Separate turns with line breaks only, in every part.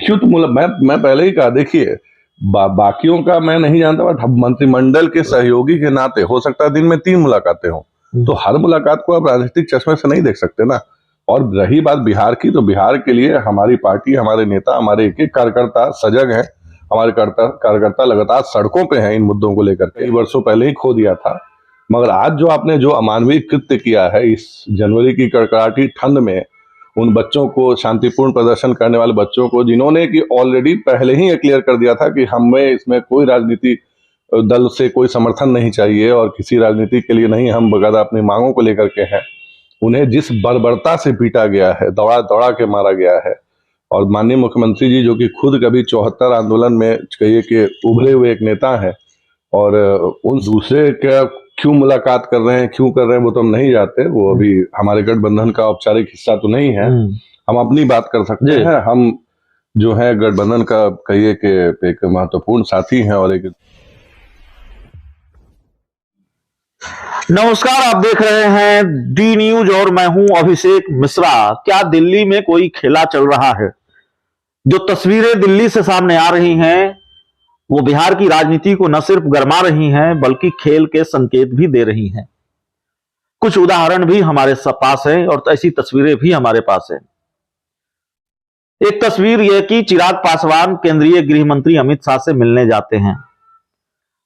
क्यों तो मैं पहले ही कहा, देखिए बाकियों का मैं नहीं जानता, बट मंत्रिमंडल के सहयोगी के नाते हो सकता है दिन में 3 मुलाकातें हों, तो हर मुलाकात को आप राजनीतिक चश्मे से नहीं देख सकते ना। और रही बात बिहार की, तो बिहार के लिए हमारी पार्टी, हमारे नेता, हमारे एक एक कार्यकर्ता सजग हैं। हमारे कार्यकर्ता लगातार सड़कों पे हैं इन मुद्दों को लेकर के। कई वर्षों पहले ही खो दिया था, मगर आज जो आपने जो अमानवीय कृत्य किया है इस जनवरी की कड़कड़ाटी ठंड में, उन बच्चों को, शांतिपूर्ण प्रदर्शन करने वाले बच्चों को, जिन्होंने कि ऑलरेडी पहले ही ये क्लियर कर दिया था कि हमें इसमें कोई राजनीति दल से कोई समर्थन नहीं चाहिए और किसी राजनीति के लिए नहीं, हम बकायदा अपनी मांगों को लेकर के हैं, उन्हें जिस बर्बरता से पीटा गया है, दौड़ा दौड़ा के मारा गया है। और माननीय मुख्यमंत्री जी, जो कि खुद कभी 74 आंदोलन में कहिए कि उभरे हुए एक नेता है, और उन दूसरे का क्यों मुलाकात कर रहे हैं, क्यों कर रहे हैं, वो तो हम नहीं जानते। वो अभी हमारे गठबंधन का औपचारिक हिस्सा तो नहीं है। हम अपनी बात कर सकते हैं। हम जो है गठबंधन का कहिए कि एक महत्वपूर्ण साथी हैं। और एक
नमस्कार, आप देख रहे हैं डी न्यूज और मैं हूं अभिषेक मिश्रा। क्या दिल्ली में कोई खेला चल रहा है? जो तस्वीरें दिल्ली से सामने आ रही हैं वो बिहार की राजनीति को न सिर्फ गरमा रही हैं बल्कि खेल के संकेत भी दे रही हैं। कुछ उदाहरण भी हमारे पास है और ऐसी तस्वीरें भी हमारे पास है। एक तस्वीर यह कि चिराग पासवान केंद्रीय गृह मंत्री अमित शाह से मिलने जाते हैं।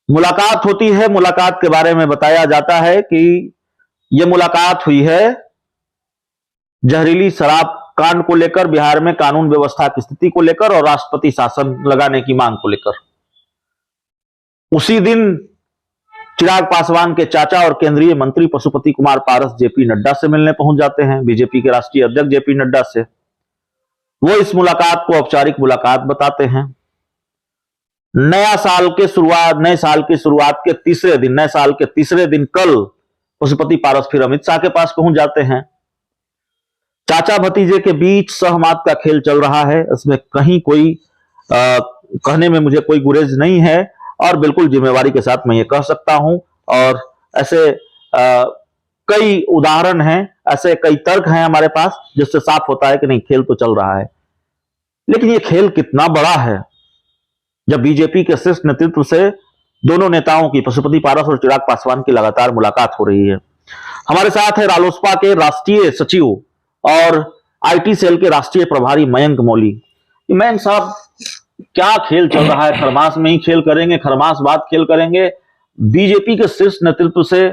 मुलाकात होती है। मुलाकात के बारे में बताया जाता है कि यह मुलाकात हुई है जहरीली शराब कांड को लेकर, बिहार में कानून व्यवस्था की स्थिति को लेकर और राष्ट्रपति शासन लगाने की मांग को लेकर। उसी दिन चिराग पासवान के चाचा और केंद्रीय मंत्री पशुपति कुमार पारस जेपी नड्डा से मिलने पहुंच जाते हैं, बीजेपी के राष्ट्रीय अध्यक्ष जेपी नड्डा से। वो इस मुलाकात को औपचारिक मुलाकात बताते हैं। नए साल की शुरुआत के तीसरे दिन कल पशुपति पारस फिर अमित शाह के पास पहुंच जाते हैं। चाचा भतीजे के बीच सहमत का खेल चल रहा है। इसमें कहीं कोई कहने में मुझे कोई गुरेज नहीं है और बिल्कुल जिम्मेवारी के साथ मैं ये कह सकता हूं। और ऐसे कई उदाहरण हैं, ऐसे कई तर्क हैं हमारे पास जिससे साफ होता है कि नहीं, खेल तो चल रहा है। लेकिन ये खेल कितना बड़ा है जब बीजेपी के शीर्ष नेतृत्व से दोनों नेताओं की, पशुपति पारस और चिराग पासवान की लगातार मुलाकात हो रही है। हमारे साथ है रालोसपा के राष्ट्रीय सचिव और आईटी सेल के राष्ट्रीय प्रभारी मयंक मौली। मयंक साहब, क्या खेल चल रहा है? खरमास में ही खेल करेंगे, खरमास बाद खेल करेंगे। बीजेपी के शीर्ष नेतृत्व से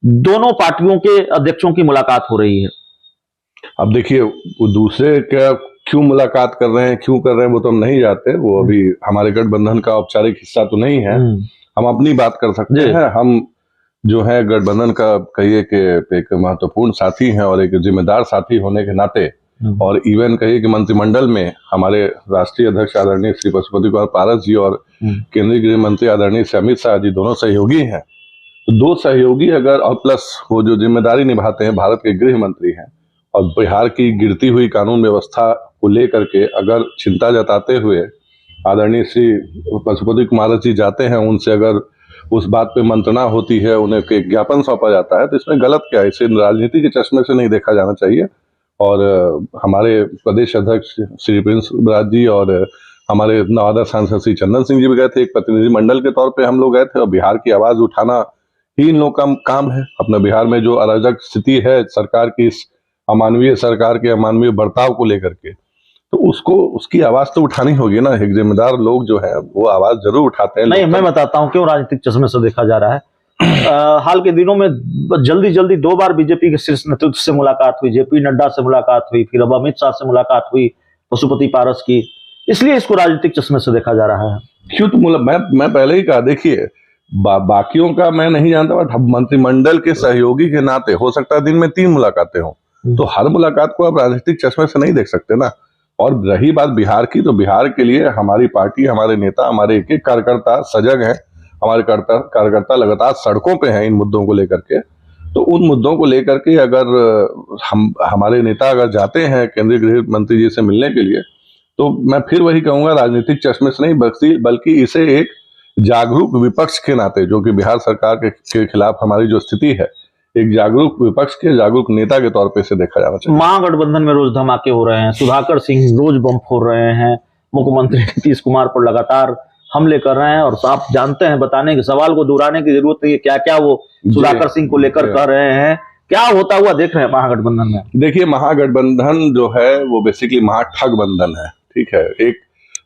दोनों पार्टियों के अध्यक्षों की मुलाकात हो रही है।
अब देखिए, वो दूसरे क्या क्यों मुलाकात कर रहे हैं, क्यों कर रहे हैं, वो तो हम नहीं जानते। वो अभी हमारे गठबंधन का औपचारिक हिस्सा तो नहीं है। हम अपनी बात कर सकते हैं। हम जो है गठबंधन का कहिए कि एक महत्वपूर्ण साथी हैं और एक जिम्मेदार साथी होने के नाते, और इवन कहिए कि मंत्रिमंडल में हमारे राष्ट्रीय अध्यक्ष आदरणीय श्री पशुपति कुमार पारस जी और केंद्रीय गृह मंत्री आदरणीय श्री अमित शाह जी दोनों सहयोगी हैं। तो दो सहयोगी अगर, और प्लस वो जो जिम्मेदारी निभाते हैं, भारत के गृह मंत्री हैं, और बिहार की गिरती हुई कानून व्यवस्था को लेकर के अगर चिंता जताते हुए आदरणीय श्री पशुपति कुमार जी जाते हैं, उनसे अगर उस बात पे मंत्रणा होती है, उन्हें एक ज्ञापन सौंपा जाता है, तो इसमें गलत क्या है? इसे राजनीति के चश्मे से नहीं देखा जाना चाहिए। और हमारे प्रदेश अध्यक्ष श्री प्रिंस राज जी और हमारे नवादा सांसद श्री चंदन सिंह जी भी गए थे। एक प्रतिनिधिमंडल के तौर पे हम लोग गए थे, और बिहार की आवाज उठाना ही इन लोग का काम है। अपने बिहार में जो अराजक स्थिति है सरकार की, इस अमानवीय सरकार के अमानवीय बर्ताव को लेकर के, तो उसकी आवाज तो उठानी होगी ना। एक जिम्मेदार लोग जो है वो आवाज जरूर उठाते हैं।
नहीं, मैं बताता हूं क्यों राजनीतिक चश्मे से देखा जा रहा है। हाल के दिनों में जल्दी 2 बार बीजेपी के शीर्ष नेतृत्व से मुलाकात हुई, जेपी नड्डा से मुलाकात हुई, फिर अब अमित शाह से मुलाकात हुई पशुपति पारस की, इसलिए इसको राजनीतिक चश्मे से देखा जा रहा है।
क्यों तो मैं पहले ही कहा, देखिए बाकियों का मैं नहीं जानता, बट मंत्रिमंडल के सहयोगी के नाते हो सकता है दिन में 3 मुलाकातें हों, तो हर मुलाकात को आप राजनीतिक चश्मे से नहीं देख सकते ना। और रही बात बिहार की, तो बिहार के लिए हमारी पार्टी, हमारे नेता, हमारे एक एक कार्यकर्ता सजग हैं। हमारे कार्यकर्ता लगातार सड़कों पे हैं इन मुद्दों को लेकर के। तो उन मुद्दों को लेकर के अगर हमारे नेता अगर जाते हैं केंद्रीय गृह मंत्री जी से मिलने के लिए, तो मैं फिर वही कहूंगा, राजनीतिक चश्मे से नहीं, बल्कि इसे एक जागरूक विपक्ष के नाते, जो कि बिहार सरकार के खिलाफ हमारी जो स्थिति है, एक जागरूक विपक्ष के जागरूक नेता के तौर पे इसे देखा जाना चाहिए।
महागठबंधन में रोज धमाके हो रहे हैं, सुधाकर सिंह रोज बम फोड़ रहे हैं, मुख्यमंत्री नीतीश कुमार पर लगातार हमले कर रहे हैं, और आप जानते हैं, बताने के सवाल को दोहराने की जरूरत नहीं है, क्या क्या वो सुधाकर सिंह को लेकर कह रहे हैं, क्या होता हुआ देख रहे हैं महागठबंधन में।
देखिए, महागठबंधन जो है वो बेसिकली महाठग बंधन है, ठीक है। एक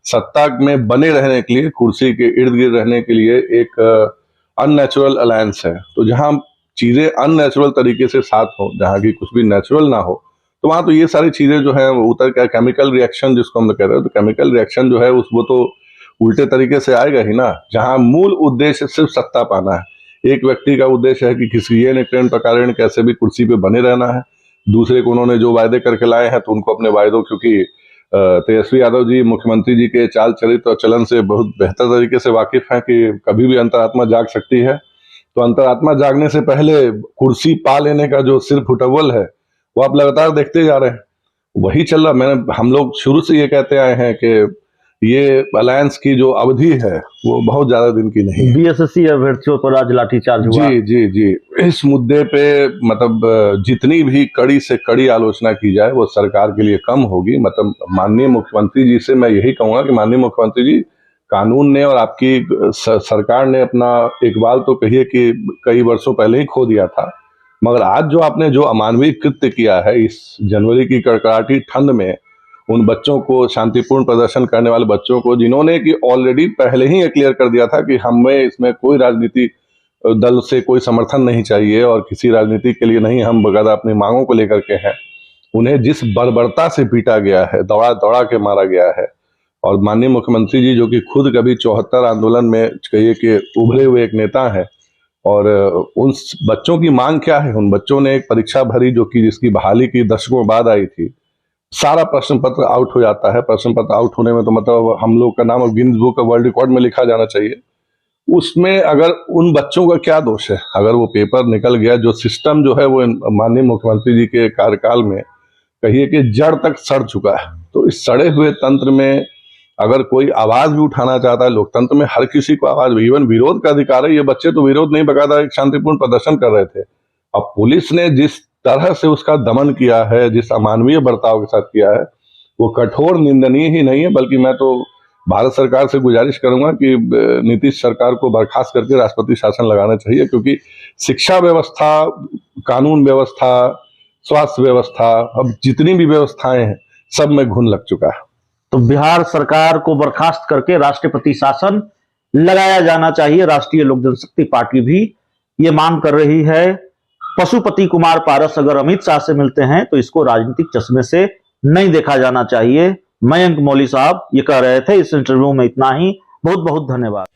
सत्ता में बने रहने के लिए, कुर्सी के इर्द गिर्द रहने के लिए एक अननेचुरल अलायंस है। तो जहां चीजें अननेचुरल तरीके से साथ हो, जहां की कुछ भी नेचुरल ना हो, तो वहां तो ये सारी चीजें जो है उतर क्या, केमिकल रिएक्शन जिसको हम कह रहे हैं, तो केमिकल रिएक्शन जो है वो तो उल्टे तरीके से आएगा ही ना। जहां मूल उद्देश्य सिर्फ सत्ता पाना है, एक व्यक्ति का उद्देश्य है कि किसी ये निकरण प्रकार कैसे भी कुर्सी पे बने रहना है, दूसरे को उन्होंने जो वायदे करके लाए हैं तो उनको अपने वायदों, क्योंकि तेजस्वी यादव जी मुख्यमंत्री जी के चाल चरित्र और चलन से बहुत बेहतर तरीके से वाकिफ हैं कि कभी भी अंतरात्मा जाग सकती है। तो अंतरात्मा जागने से पहले कुर्सी पा लेने का जो सिर्फ फुटबॉल है वो आप लगातार देखते जा रहे हैं, वही चल रहा। हम लोग शुरू से ये कहते आए हैं कि ये अलायंस की जो अवधि है वो बहुत ज्यादा दिन की नहीं है।
बीएसएससी अभ्यर्थियों पर आज लाठीचार्ज हुआ।
जी जी जी, इस मुद्दे पे मतलब जितनी भी कड़ी से कड़ी आलोचना की जाए वो सरकार के लिए कम होगी। मतलब माननीय मुख्यमंत्री जी से मैं यही कहूंगा कि माननीय मुख्यमंत्री जी, कानून ने और आपकी सरकार ने अपना इकबाल तो कहिए कि कई वर्षों पहले ही खो दिया था, मगर आज जो आपने जो अमानवीय कृत्य किया है इस जनवरी की कड़कड़ाटी ठंड में, उन बच्चों को, शांतिपूर्ण प्रदर्शन करने वाले बच्चों को, जिन्होंने कि ऑलरेडी पहले ही क्लियर कर दिया था कि हमें इसमें कोई राजनीति दल से कोई समर्थन नहीं चाहिए और किसी राजनीति के लिए नहीं, हम बकायदा अपनी मांगों को लेकर के हैं, उन्हें जिस बर्बरता से पीटा गया है, दौड़ा दौड़ा के मारा गया है। और माननीय मुख्यमंत्री जी जो कि खुद कभी 74 आंदोलन में कहिए कि उभरे हुए एक नेता है, और उन बच्चों की मांग क्या है, उन बच्चों ने एक परीक्षा भरी जो कि जिसकी बहाली की दशकों बाद आई थी, सारा प्रश्न पत्र आउट हो जाता है। प्रश्न पत्र आउट होने में तो मतलब हम लोग का नाम अब Guinness book of world record में लिखा जाना चाहिए। उसमें अगर उन बच्चों का क्या दोष है, अगर वो पेपर निकल गया, जो सिस्टम जो है वो माननीय मुख्यमंत्री जी के कार्यकाल में कहिए कि जड़ तक सड़ चुका है। तो इस सड़े हुए तंत्र में अगर कोई आवाज भी उठाना चाहता है, लोकतंत्र में हर किसी को आवाज, इवन विरोध का अधिकार है। ये बच्चे तो विरोध नहीं, बकायदा एक शांतिपूर्ण प्रदर्शन कर रहे थे। अब पुलिस ने जिस तरह से उसका दमन किया है, जिस अमानवीय बर्ताव के साथ किया है, वो कठोर निंदनीय ही नहीं है, बल्कि मैं तो भारत सरकार से गुजारिश करूंगा कि नीतीश सरकार को बर्खास्त करके राष्ट्रपति शासन लगाना चाहिए, क्योंकि शिक्षा व्यवस्था, कानून व्यवस्था, स्वास्थ्य व्यवस्था, अब जितनी भी व्यवस्थाएं हैं सब में घुन लग चुका है।
तो बिहार सरकार को बर्खास्त करके राष्ट्रपति शासन लगाया जाना चाहिए। राष्ट्रीय लोक जनशक्ति पार्टी भी ये मांग कर रही है। पशुपति कुमार पारस अगर अमित शाह से मिलते हैं तो इसको राजनीतिक चश्मे से नहीं देखा जाना चाहिए। मयंक मौली साहब ये कह रहे थे। इस इंटरव्यू में इतना ही। बहुत बहुत धन्यवाद।